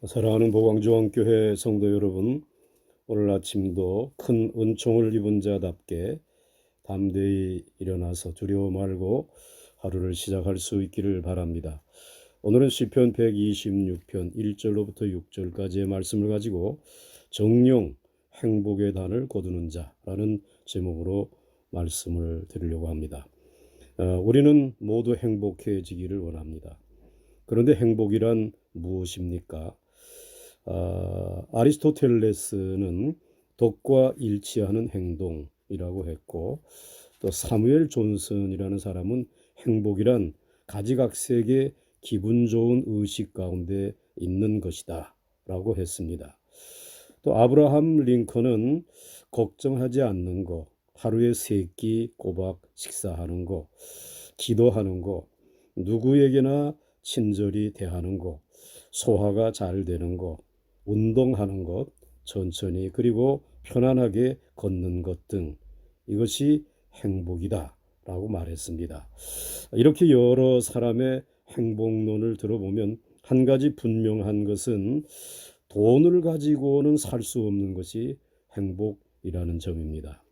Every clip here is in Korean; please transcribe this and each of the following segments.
사랑하는 보광주원교회 성도 여러분, 오늘 아침도 큰 은총을 입은 자답게 담대히 일어나서 두려워 말고 하루를 시작할 수 있기를 바랍니다. 오늘은 시편 126편 1절로부터 6절까지의 말씀을 가지고 정령 행복의 단을 거두는 자라는 제목으로 말씀을 드리려고 합니다. 우리는 모두 행복해지기를 원합니다. 그런데 행복이란 무엇입니까? 아리스토텔레스는 덕과 일치하는 행동이라고 했고, 또 사무엘 존슨이라는 사람은 행복이란 가지각색의 기분 좋은 의식 가운데 있는 것이다 라고 했습니다. 또 아브라함 링컨은 걱정하지 않는 것, 하루에 3끼 꼬박 식사하는 것, 기도하는 것, 누구에게나 친절히 대하는 것, 소화가 잘 되는 것, 운동하는 것, 천천히 그리고 편안하게 걷는 것 등 이것이 행복이다 라고 말했습니다. 이렇게 여러 사람의 행복론을 들어보면 한 가지 분명한 것은 돈을 가지고는 살 수 없는 것이 행복이라는 점입니다.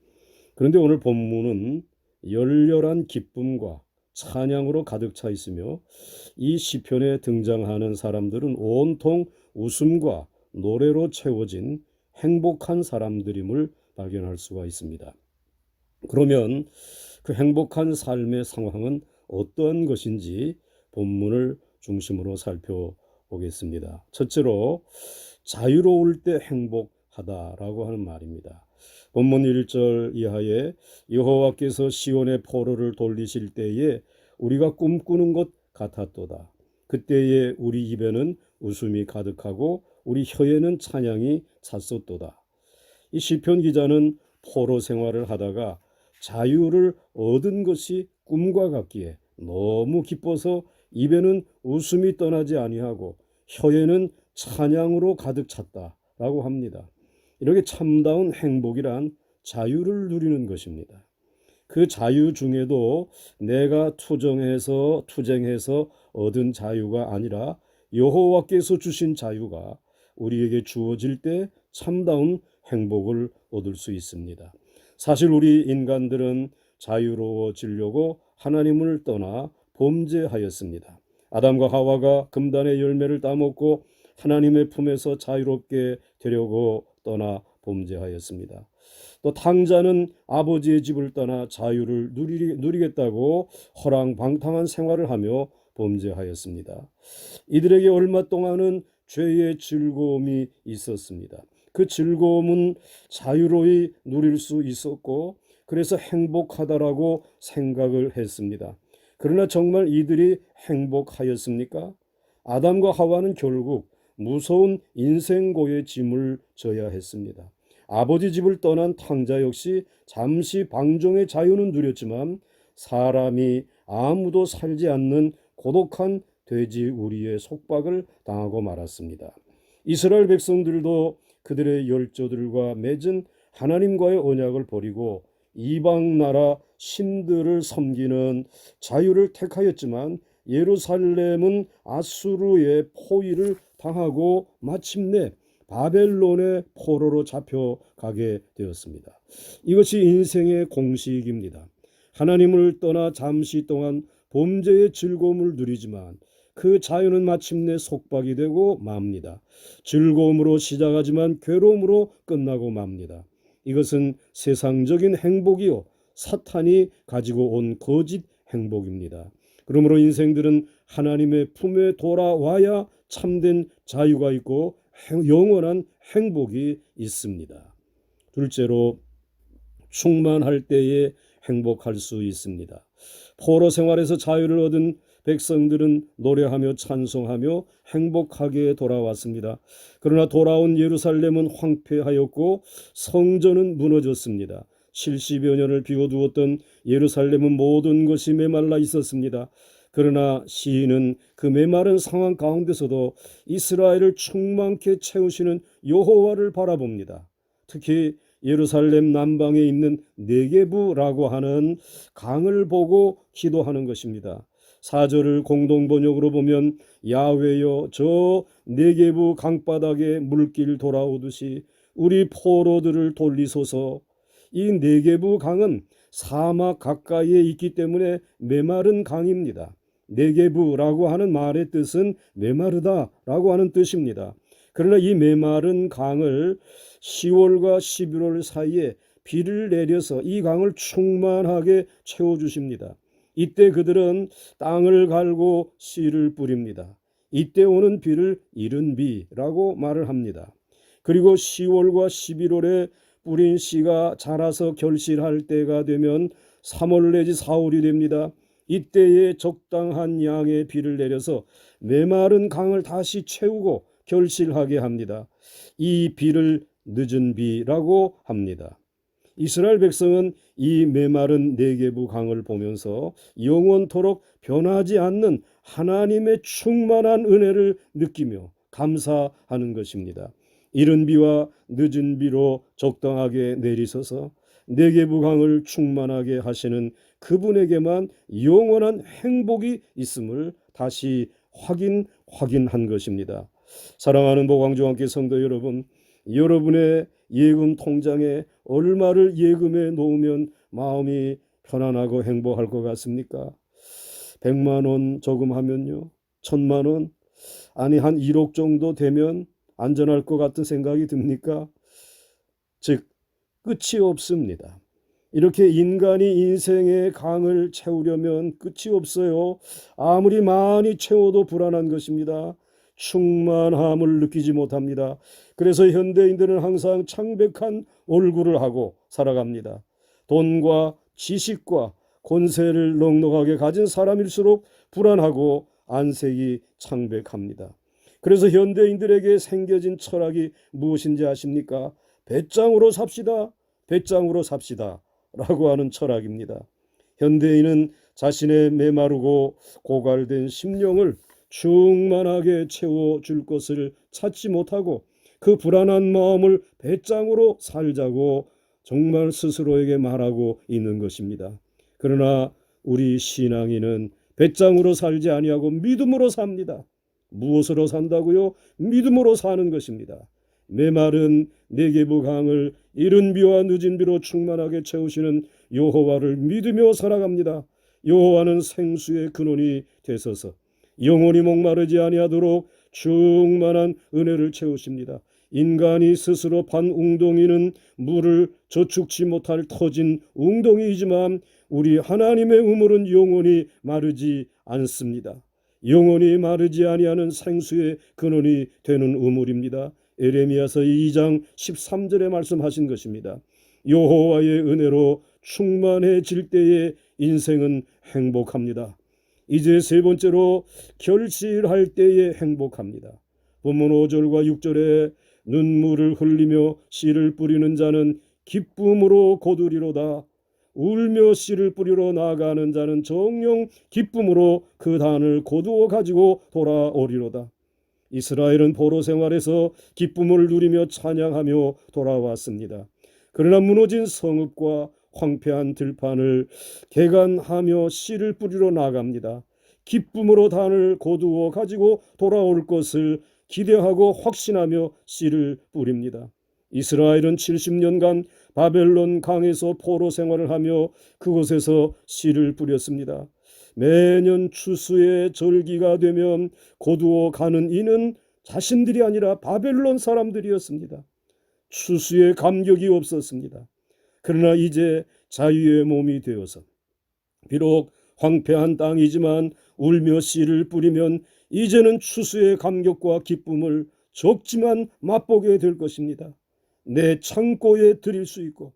그런데 오늘 본문은 열렬한 기쁨과 찬양으로 가득 차 있으며 이 시편에 등장하는 사람들은 온통 웃음과 노래로 채워진 행복한 사람들임을 발견할 수가 있습니다. 그러면 그 행복한 삶의 상황은 어떠한 것인지 본문을 중심으로 살펴보겠습니다. 첫째로 자유로울 때 행복하다라고 하는 말입니다. 본문 1절 이하에 여호와께서 시온의 포로를 돌리실 때에 우리가 꿈꾸는 것 같았도다. 그때에 우리 입에는 웃음이 가득하고 우리 혀에는 찬양이 찼었도다. 이 시편 기자는 포로 생활을 하다가 자유를 얻은 것이 꿈과 같기에 너무 기뻐서 입에는 웃음이 떠나지 아니하고 혀에는 찬양으로 가득 찼다라고 합니다. 이렇게 참다운 행복이란 자유를 누리는 것입니다. 그 자유 중에도 내가 투쟁해서 얻은 자유가 아니라 여호와께서 주신 자유가 우리에게 주어질 때 참다운 행복을 얻을 수 있습니다. 사실 우리 인간들은 자유로워지려고 하나님을 떠나 범죄하였습니다. 아담과 하와가 금단의 열매를 따먹고 하나님의 품에서 자유롭게 되려고 떠나 범죄하였습니다. 또 탕자는 아버지의 집을 떠나 자유를 누리겠다고 허랑방탕한 생활을 하며 범죄하였습니다. 이들에게 얼마 동안은 죄의 즐거움이 있었습니다. 그 즐거움은 자유로이 누릴 수 있었고 그래서 행복하다라고 생각을 했습니다. 그러나 정말 이들이 행복하였습니까? 아담과 하와는 결국 무서운 인생고의 짐을 져야 했습니다. 아버지 집을 떠난 탕자 역시 잠시 방종의 자유는 누렸지만 사람이 아무도 살지 않는 고독한 돼지우리의 속박을 당하고 말았습니다. 이스라엘 백성들도 그들의 열조들과 맺은 하나님과의 언약을 버리고 이방 나라 신들을 섬기는 자유를 택하였지만 예루살렘은 아수르의 포위를 당하고 마침내 바벨론의 포로로 잡혀가게 되었습니다. 이것이 인생의 공식입니다. 하나님을 떠나 잠시 동안 범죄의 즐거움을 누리지만 그 자유는 마침내 속박이 되고 맙니다. 즐거움으로 시작하지만 괴로움으로 끝나고 맙니다. 이것은 세상적인 행복이요 사탄이 가지고 온 거짓 행복입니다. 그러므로 인생들은 하나님의 품에 돌아와야 참된 자유가 있고 영원한 행복이 있습니다. 둘째로 충만할 때에 행복할 수 있습니다. 포로 생활에서 자유를 얻은 백성들은 노래하며 찬송하며 행복하게 돌아왔습니다. 그러나 돌아온 예루살렘은 황폐하였고 성전은 무너졌습니다. 70여 년을 비워두었던 예루살렘은 모든 것이 메말라 있었습니다. 그러나 시인은 그 메마른 상황 가운데서도 이스라엘을 충만케 채우시는 여호와를 바라봅니다. 특히 예루살렘 남방에 있는 네게부라고 하는 강을 보고 기도하는 것입니다. 4절을 공동 번역으로 보면 야훼여 저 네게부 강바닥에 물길 돌아오듯이 우리 포로들을 돌리소서. 이 네게부 강은 사막 가까이에 있기 때문에 메마른 강입니다. 네게부라고 하는 말의 뜻은 메마르다라고 하는 뜻입니다. 그러나 이 메마른 강을 10월과 11월 사이에 비를 내려서 이 강을 충만하게 채워주십니다. 이때 그들은 땅을 갈고 씨를 뿌립니다. 이때 오는 비를 이른 비라고 말을 합니다. 그리고 10월과 11월에 뿌린 씨가 자라서 결실할 때가 되면 3월 내지 4월이 됩니다. 이때에 적당한 양의 비를 내려서 메마른 강을 다시 채우고 결실하게 합니다. 이 비를 늦은 비라고 합니다. 이스라엘 백성은 이 메마른 네게부 강을 보면서 영원토록 변하지 않는 하나님의 충만한 은혜를 느끼며 감사하는 것입니다. 이른 비와 늦은 비로 적당하게 내리셔서 네게부 강을 충만하게 하시는 그분에게만 영원한 행복이 있음을 다시 확인한 것입니다. 사랑하는 보광종학교 성도 여러분, 여러분의 예금 통장에 얼마를 예금해 놓으면 마음이 편안하고 행복할 것 같습니까? 100만 원 저금하면요, 1000만 원, 아니 한 1억 정도 되면 안전할 것 같은 생각이 듭니까? 즉 끝이 없습니다. 이렇게 인간이 인생의 강을 채우려면 끝이 없어요. 아무리 많이 채워도 불안한 것입니다. 충만함을 느끼지 못합니다. 그래서 현대인들은 항상 창백한 얼굴을 하고 살아갑니다. 돈과 지식과 권세를 넉넉하게 가진 사람일수록 불안하고 안색이 창백합니다. 그래서 현대인들에게 생겨진 철학이 무엇인지 아십니까? 배짱으로 삽시다. 배짱으로 삽시다. 라고 하는 철학입니다. 현대인은 자신의 메마르고 고갈된 심령을 충만하게 채워줄 것을 찾지 못하고 그 불안한 마음을 배짱으로 살자고 정말 스스로에게 말하고 있는 것입니다. 그러나 우리 신앙인은 배짱으로 살지 아니하고 믿음으로 삽니다. 무엇으로 산다고요? 믿음으로 사는 것입니다. 메마른 네게부 강을 이른 비와 늦은 비로 충만하게 채우시는 여호와를 믿으며 살아갑니다. 여호와는 생수의 근원이 되소서 영원히 목마르지 아니하도록 충만한 은혜를 채우십니다. 인간이 스스로 판 웅덩이는 물을 저축치 못할 터진 웅덩이이지만 우리 하나님의 우물은 영원히 마르지 않습니다. 영원히 마르지 아니하는 생수의 근원이 되는 우물입니다. 에레미야서 2장 13절에 말씀하신 것입니다. 여호와의 은혜로 충만해질 때에 인생은 행복합니다. 이제 세 번째로 결실할 때에 행복합니다. 본문 5절과 6절에 눈물을 흘리며 씨를 뿌리는 자는 기쁨으로 거두리로다. 울며 씨를 뿌리러 나아가는 자는 정녕 기쁨으로 그 단을 거두어 가지고 돌아오리로다. 이스라엘은 포로 생활에서 기쁨을 누리며 찬양하며 돌아왔습니다. 그러나 무너진 성읍과 황폐한 들판을 개간하며 씨를 뿌리러 나갑니다. 기쁨으로 단을 거두어 가지고 돌아올 것을 기대하고 확신하며 씨를 뿌립니다. 이스라엘은 70년간 바벨론 강에서 포로 생활을 하며 그곳에서 씨를 뿌렸습니다. 매년 추수의 절기가 되면 거두어 가는 이는 자신들이 아니라 바벨론 사람들이었습니다. 추수의 감격이 없었습니다. 그러나 이제 자유의 몸이 되어서 비록 황폐한 땅이지만 울며 씨를 뿌리면 이제는 추수의 감격과 기쁨을 적지만 맛보게 될 것입니다. 내 창고에 드릴 수 있고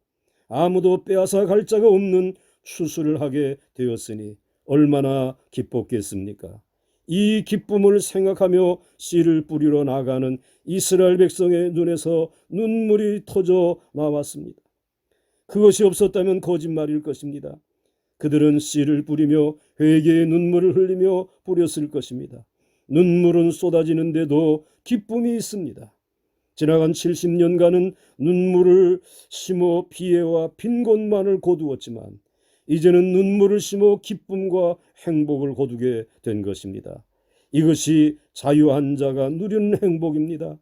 아무도 빼앗아 갈 자가 없는 추수를 하게 되었으니 얼마나 기뻤겠습니까? 이 기쁨을 생각하며 씨를 뿌리러 나가는 이스라엘 백성의 눈에서 눈물이 터져 나왔습니다. 그것이 없었다면 거짓말일 것입니다. 그들은 씨를 뿌리며 회개의 눈물을 흘리며 뿌렸을 것입니다. 눈물은 쏟아지는데도 기쁨이 있습니다. 지나간 70년간은 눈물을 심어 피해와 빈곤만을 거두었지만 이제는 눈물을 심어 기쁨과 행복을 거두게 된 것입니다. 이것이 자유한 자가 누리는 행복입니다.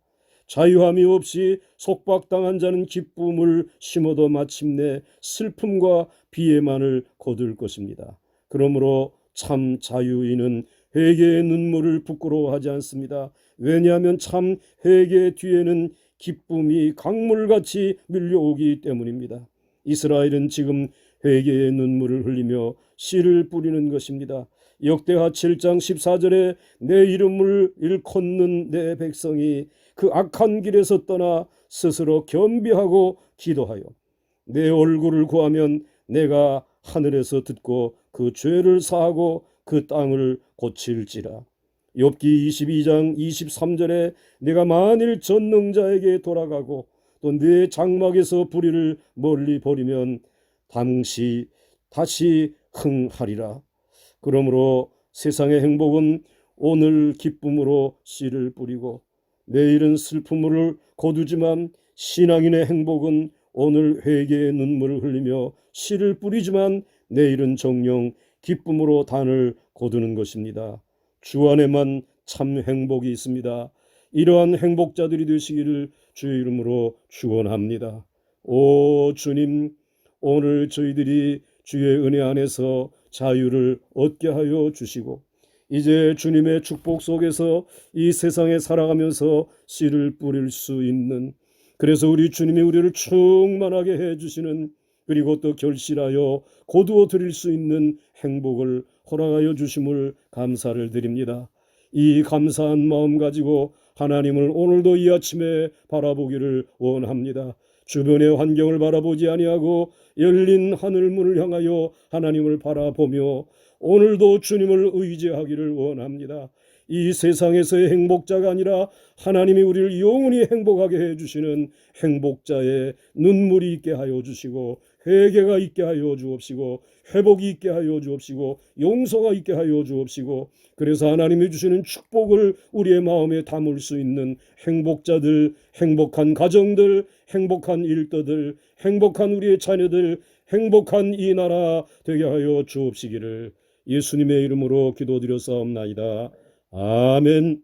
자유함이 없이 속박당한 자는 기쁨을 심어도 마침내 슬픔과 비애만을 거둘 것입니다. 그러므로 참 자유인은 회개의 눈물을 부끄러워하지 않습니다. 왜냐하면 참 회개 뒤에는 기쁨이 강물같이 밀려오기 때문입니다. 이스라엘은 지금 회개의 눈물을 흘리며 씨를 뿌리는 것입니다. 역대하 7장 14절에 내 이름을 일컫는 내 백성이 그 악한 길에서 떠나 스스로 겸비하고 기도하여 내 얼굴을 구하면 내가 하늘에서 듣고 그 죄를 사하고 그 땅을 고칠지라. 욥기 22장 23절에 내가 만일 전능자에게 돌아가고 또 내 장막에서 불의를 멀리 버리면 당시 다시 흥하리라. 그러므로 세상의 행복은 오늘 기쁨으로 씨를 뿌리고 내일은 슬픔을 거두지만 신앙인의 행복은 오늘 회개의 눈물을 흘리며 씨를 뿌리지만 내일은 정녕 기쁨으로 단을 거두는 것입니다. 주 안에만 참 행복이 있습니다. 이러한 행복자들이 되시기를 주의 이름으로 축원합니다. 오 주님, 오늘 저희들이 주의 은혜 안에서 자유를 얻게 하여 주시고 이제 주님의 축복 속에서 이 세상에 살아가면서 씨를 뿌릴 수 있는, 그래서 우리 주님이 우리를 충만하게 해주시는, 그리고 또 결실하여 거두어 드릴 수 있는 행복을 허락하여 주심을 감사를 드립니다. 이 감사한 마음 가지고 하나님을 오늘도 이 아침에 바라보기를 원합니다. 주변의 환경을 바라보지 아니하고 열린 하늘문을 향하여 하나님을 바라보며 오늘도 주님을 의지하기를 원합니다. 이 세상에서의 행복자가 아니라 하나님이 우리를 영원히 행복하게 해주시는 행복자의 눈물이 있게 하여 주시고 회개가 있게 하여 주옵시고 회복이 있게 하여 주옵시고 용서가 있게 하여 주옵시고, 그래서 하나님이 주시는 축복을 우리의 마음에 담을 수 있는 행복자들, 행복한 가정들, 행복한 일터들, 행복한 우리의 자녀들, 행복한 이 나라 되게 하여 주옵시기를 예수님의 이름으로 기도드렸사옵나이다. 아멘.